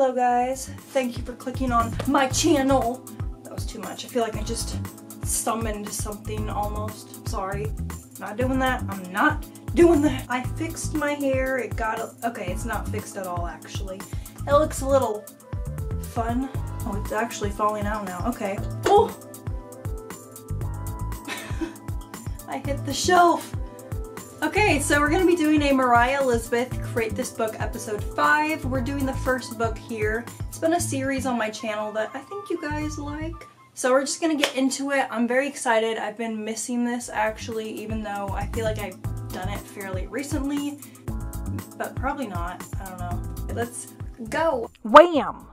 Hello guys, thank you for clicking on my channel. That was too much. I feel like I just summoned something almost. Sorry, not doing that. I'm not doing that. I fixed my hair. It got, okay, it's not fixed at all actually. It looks a little fun. Oh, it's actually falling out now. Okay. Oh! I hit the shelf. Okay, so we're gonna be doing a Mariah Elizabeth Create This Book episode 5. We're doing the first book here. It's been a series on my channel that I think you guys like. So we're just gonna get into it. I'm very excited. I've been missing this actually, even though I feel like I've done it fairly recently, but probably not. I don't know. Let's go. Wham!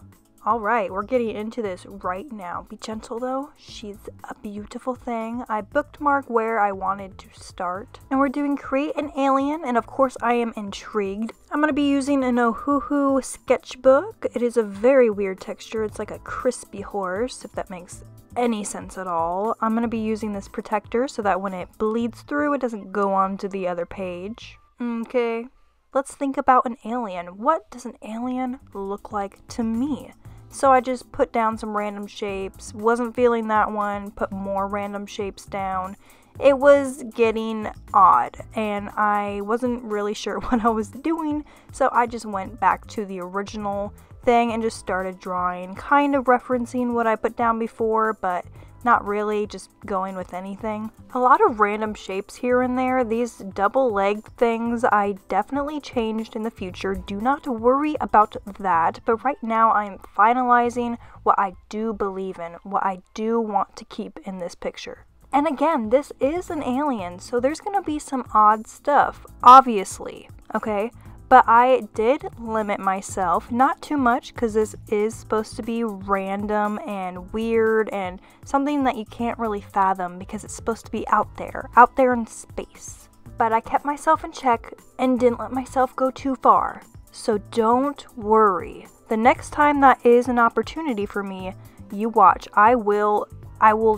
Alright, we're getting into this right now. Be gentle though. She's a beautiful thing. I bookmarked where I wanted to start. And we're doing Create an Alien, and of course I am intrigued. I'm going to be using an Ohuhu sketchbook. It is a very weird texture. It's like a crispy horse, if that makes any sense at all. I'm going to be using this protector so that when it bleeds through, it doesn't go on to the other page. Okay, let's think about an alien. What does an alien look like to me? So I just put down some random shapes, wasn't feeling that one, put more random shapes down. It was getting odd and I wasn't really sure what I was doing, so I just went back to the original thing and just started drawing, kind of referencing what I put down before, but not really, just going with anything. A lot of random shapes here and there. These double-legged things I definitely changed in the future. Do not worry about that. But right now I'm finalizing what I do believe in, what I do want to keep in this picture. And again, this is an alien, so there's gonna be some odd stuff, obviously, okay? But I did limit myself, not too much, because this is supposed to be random and weird and something that you can't really fathom because it's supposed to be out there in space. But I kept myself in check and didn't let myself go too far. So don't worry. The next time that is an opportunity for me, you watch. I will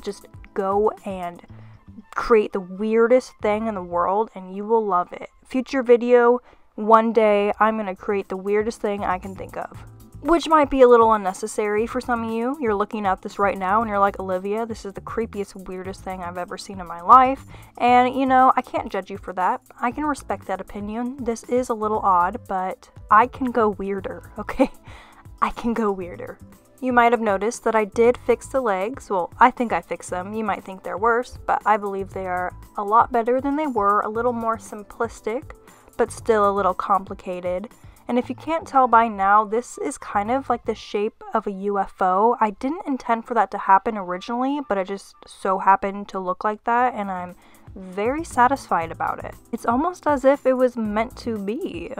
just go and create the weirdest thing in the world and you will love it. Future video. One day, I'm going to create the weirdest thing I can think of. Which might be a little unnecessary for some of you. You're looking at this right now and you're like, Olivia, this is the creepiest, weirdest thing I've ever seen in my life. And, you know, I can't judge you for that. I can respect that opinion. This is a little odd, but I can go weirder, okay? I can go weirder. You might have noticed that I did fix the legs. Well, I think I fixed them. You might think they're worse, but I believe they are a lot better than they were. A little more simplistic, but still a little complicated. And if you can't tell by now, this is kind of like the shape of a UFO. I didn't intend for that to happen originally, but it just so happened to look like that, and I'm very satisfied about it. It's almost as if it was meant to be.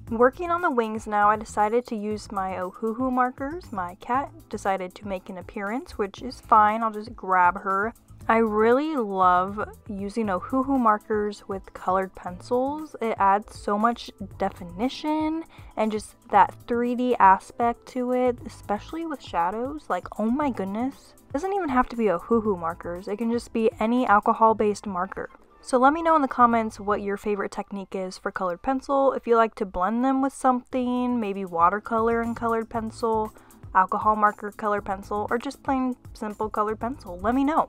Working on the wings now, I decided to use my Ohuhu markers. My cat decided to make an appearance, which is fine. I'll just grab her. I really love using Ohuhu markers with colored pencils. It adds so much definition and just that 3D aspect to it, especially with shadows. Like, oh my goodness. It doesn't even have to be Ohuhu markers. It can just be any alcohol-based marker. So let me know in the comments what your favorite technique is for colored pencil. If you like to blend them with something, maybe watercolor and colored pencil, alcohol marker colored pencil, or just plain simple colored pencil. Let me know.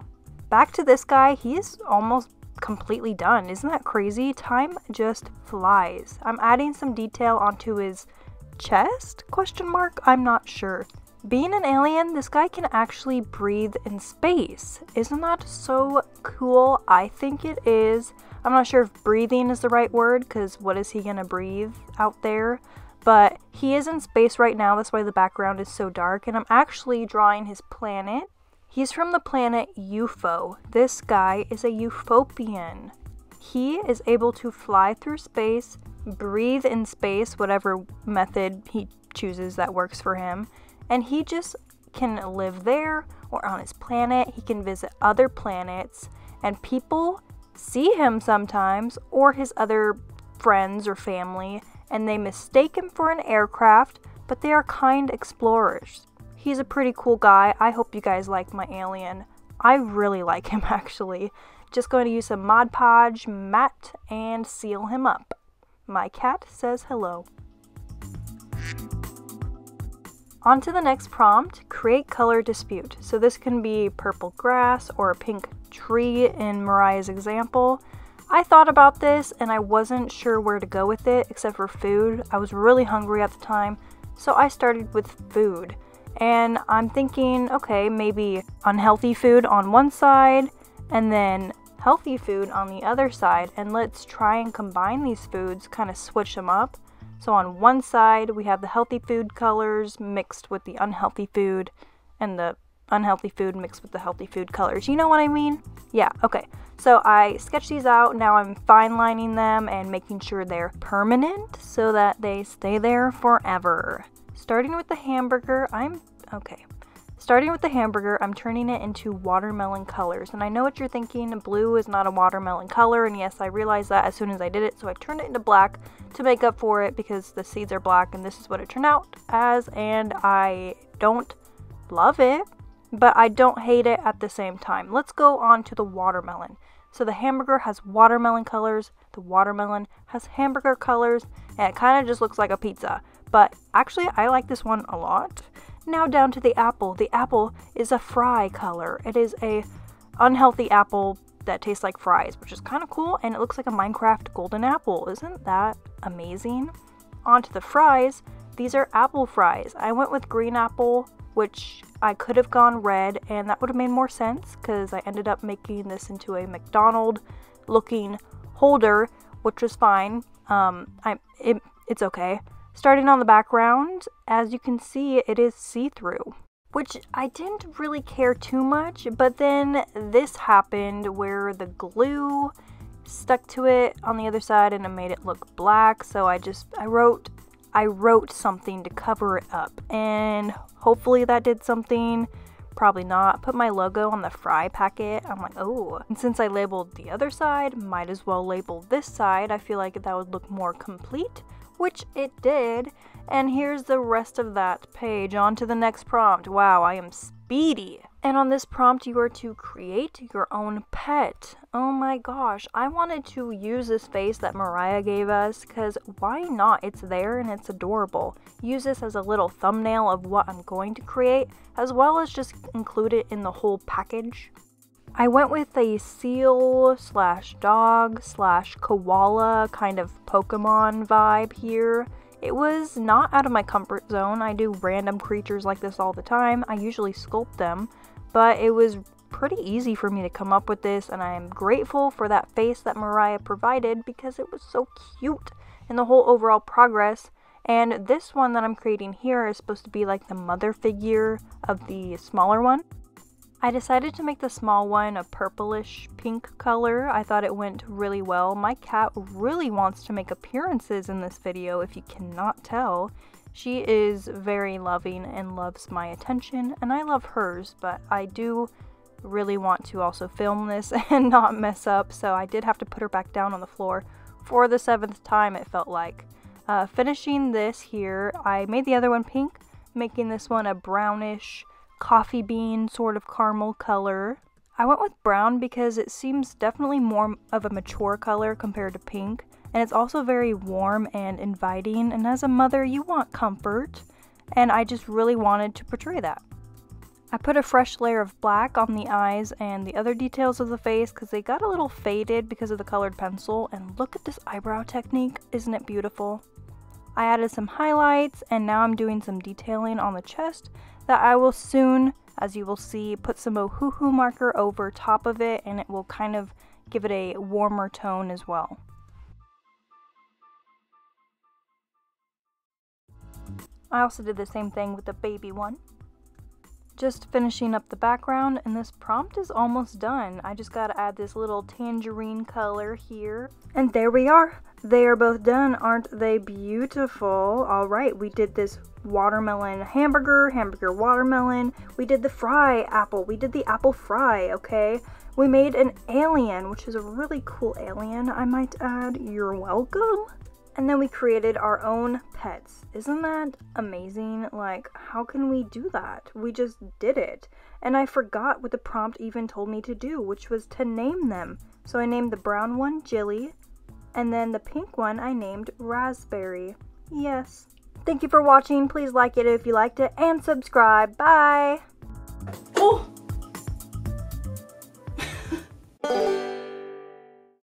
Back to this guy, he is almost completely done. Isn't that crazy? Time just flies. I'm adding some detail onto his chest? Question mark? I'm not sure. Being an alien, this guy can actually breathe in space. Isn't that so cool? I think it is. I'm not sure if breathing is the right word, because what is he gonna breathe out there? But he is in space right now, that's why the background is so dark, and I'm actually drawing his planet. He's from the planet UFO. This guy is a Ufopian. He is able to fly through space, breathe in space, whatever method he chooses that works for him, and he just can live there or on his planet. He can visit other planets, and people see him sometimes or his other friends or family, and they mistake him for an aircraft, but they are kind explorers. He's a pretty cool guy. I hope you guys like my alien. I really like him actually. Just going to use some Mod Podge matte and seal him up. My cat says hello. On to the next prompt, create color dispute. So this can be purple grass or a pink tree in Mariah's example. I thought about this and I wasn't sure where to go with it except for food. I was really hungry at the time, so I started with food. And I'm thinking, okay, maybe unhealthy food on one side and then healthy food on the other side, and let's try and combine these foods, kind of switch them up. So on one side, we have the healthy food colors mixed with the unhealthy food, and the unhealthy food mixed with the healthy food colors. You know what I mean? Yeah, okay. So I sketched these out. Now I'm fine lining them and making sure they're permanent so that they stay there forever. Starting with the hamburger, I'm turning it into watermelon colors. And I know what you're thinking, blue is not a watermelon color, and yes, I realized that as soon as I did it, so I turned it into black to make up for it because the seeds are black, and this is what it turned out as, and I don't love it, but I don't hate it at the same time. Let's go on to the watermelon. So the hamburger has watermelon colors, the watermelon has hamburger colors, and it kind of just looks like a pizza. But actually, I like this one a lot. Now down to the apple. The apple is a fry color. It is a unhealthy apple that tastes like fries, which is kind of cool, and it looks like a Minecraft golden apple. Isn't that amazing? On to the fries. These are apple fries. I went with green apple, which I could have gone red, and that would have made more sense because I ended up making this into a McDonald's looking holder, which was fine. It's okay. Starting on the background, as you can see, it is see-through, which I didn't really care too much, but then this happened where the glue stuck to it on the other side and it made it look black, so I wrote something to cover it up, and hopefully that did something. Probably not. Put my logo on the fry packet. I'm like, oh. And since I labeled the other side, might as well label this side. I feel like that would look more complete, which it did. And here's the rest of that page. On to the next prompt. Wow, I am speedy. And on this prompt, you are to create your own pet. Oh my gosh, I wanted to use this face that Mariah gave us because why not? It's there and it's adorable. Use this as a little thumbnail of what I'm going to create, as well as just include it in the whole package. I went with a seal / dog / koala kind of Pokemon vibe here. It was not out of my comfort zone. I do random creatures like this all the time. I usually sculpt them, but it was pretty easy for me to come up with this, and I am grateful for that face that Mariah provided because it was so cute in the whole overall progress. And this one that I'm creating here is supposed to be like the mother figure of the smaller one. I decided to make the small one a purplish pink color. I thought it went really well. My cat really wants to make appearances in this video, if you cannot tell. She is very loving and loves my attention, and I love hers, but I do really want to also film this and not mess up, so I did have to put her back down on the floor for the 7th time, it felt like. Finishing this here, I made the other one pink, making this one a brownish coffee bean sort of caramel color. I went with brown because it seems definitely more of a mature color compared to pink, and it's also very warm and inviting, and as a mother you want comfort, and I just really wanted to portray that. I put a fresh layer of black on the eyes and the other details of the face because they got a little faded because of the colored pencil, and look at this eyebrow technique, isn't it beautiful? I added some highlights, and now I'm doing some detailing on the chest that I will soon, as you will see, put some Ohuhu marker over top of it, and it will kind of give it a warmer tone as well. I also did the same thing with the baby one. Just finishing up the background, and this prompt is almost done. I just gotta add this little tangerine color here. And there we are. They are both done. Aren't they beautiful? Alright, we did this watermelon hamburger, watermelon. We did the fry apple. We did the apple fry, okay? We made an alien, which is a really cool alien, I might add. You're welcome. And then we created our own pets. Isn't that amazing? Like, how can we do that? We just did it. And I forgot what the prompt even told me to do, which was to name them. So I named the brown one Jilly, and then the pink one I named Raspberry. Yes, Thank you for watching. Please like it if you liked it and subscribe. Bye. Oh.